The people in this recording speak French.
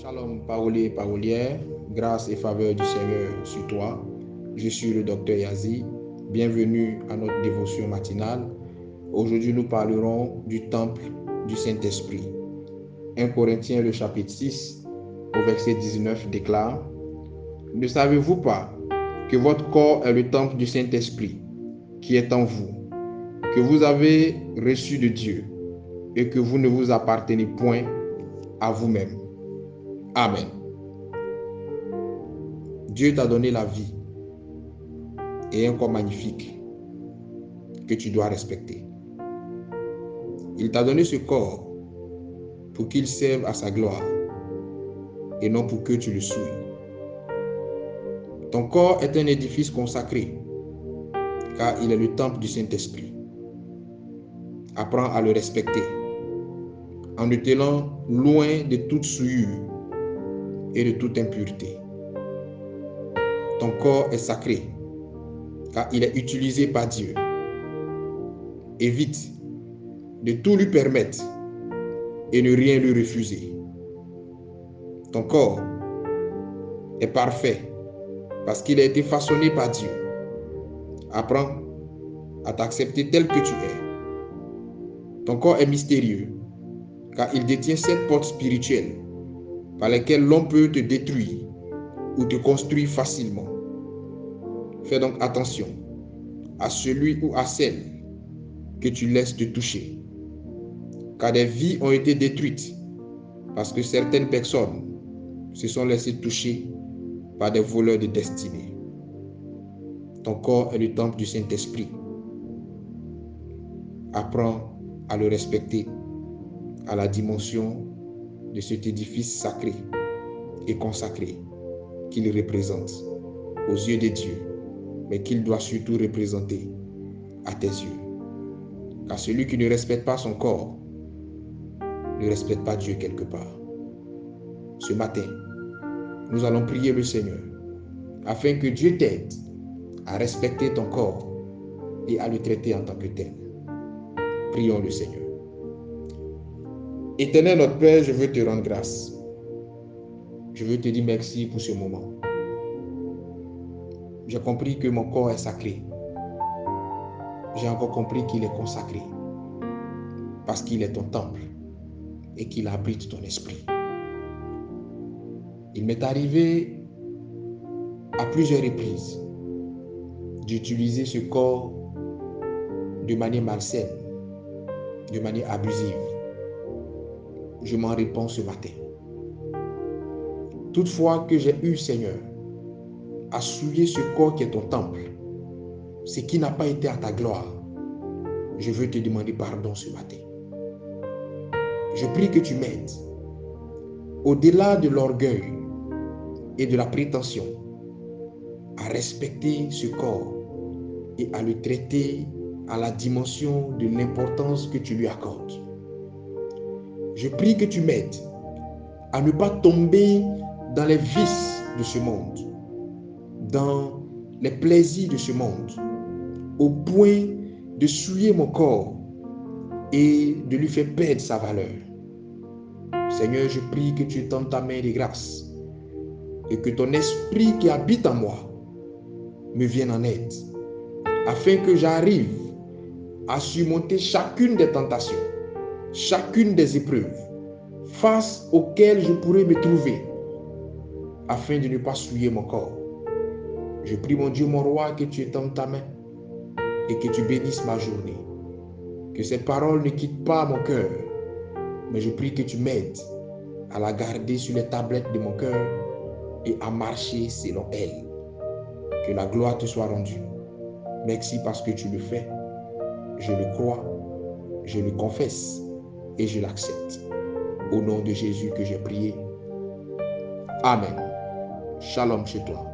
Shalom, parolier et parolière, grâce et faveur du Seigneur sur toi. Je suis le docteur Yazi. Bienvenue à notre dévotion matinale. Aujourd'hui, nous parlerons du temple du Saint-Esprit. 1 Corinthiens, le chapitre 6, au verset 19 déclare: Ne savez-vous pas que votre corps est le temple du Saint-Esprit qui est en vous, que vous avez reçu de Dieu et que vous ne vous appartenez point à vous-même? Amen. Dieu t'a donné la vie et un corps magnifique que tu dois respecter. Il t'a donné ce corps pour qu'il serve à sa gloire et non pour que tu le souilles. Ton corps est un édifice consacré car il est le temple du Saint-Esprit. Apprends à le respecter en te tenant loin de toute souillure et de toute impureté. Ton corps est sacré car il est utilisé par Dieu. Évite de tout lui permettre et ne rien lui refuser. Ton corps est parfait parce qu'il a été façonné par Dieu. Apprends à t'accepter tel que tu es. Ton corps est mystérieux car il détient 7 portes spirituelles par lesquelles l'on peut te détruire ou te construire facilement. Fais donc attention à celui ou à celle que tu laisses te toucher, car des vies ont été détruites parce que certaines personnes se sont laissées toucher par des voleurs de destinée. Ton corps est le temple du Saint-Esprit. Apprends à le respecter à la dimension de cet édifice sacré et consacré qu'il représente aux yeux de Dieu, mais qu'il doit surtout représenter à tes yeux. Car celui qui ne respecte pas son corps ne respecte pas Dieu quelque part. Ce matin, nous allons prier le Seigneur afin que Dieu t'aide à respecter ton corps et à le traiter en tant que tel. Prions le Seigneur. Éternel notre Père, je veux te rendre grâce. Je veux te dire merci pour ce moment. J'ai compris que mon corps est sacré. J'ai encore compris qu'il est consacré parce qu'il est ton temple et qu'il abrite ton esprit. Il m'est arrivé à plusieurs reprises d'utiliser ce corps de manière malsaine, de manière abusive. Je m'en réponds ce matin. Toutefois que j'ai eu, Seigneur, à souiller ce corps qui est ton temple, ce qui n'a pas été à ta gloire, je veux te demander pardon ce matin. Je prie que tu m'aides, au-delà de l'orgueil et de la prétention, à respecter ce corps et à le traiter à la dimension de l'importance que tu lui accordes. Je prie que tu m'aides à ne pas tomber dans les vices de ce monde, dans les plaisirs de ce monde, au point de souiller mon corps et de lui faire perdre sa valeur. Seigneur, je prie que tu étendes ta main de grâce et que ton esprit qui habite en moi me vienne en aide, afin que j'arrive à surmonter chacune des tentations, chacune des épreuves, face auxquelles je pourrais me trouver, afin de ne pas souiller mon corps. Je prie, mon Dieu, mon roi, que tu étendes ta main et que tu bénisses ma journée. Que cette parole ne quitte pas mon cœur, mais je prie que tu m'aides à la garder sur les tablettes de mon cœur et à marcher selon elle. Que la gloire te soit rendue. Merci parce que tu le fais. Je le crois, je le confesse et je l'accepte. Au nom de Jésus que j'ai prié. Amen. Shalom chez toi.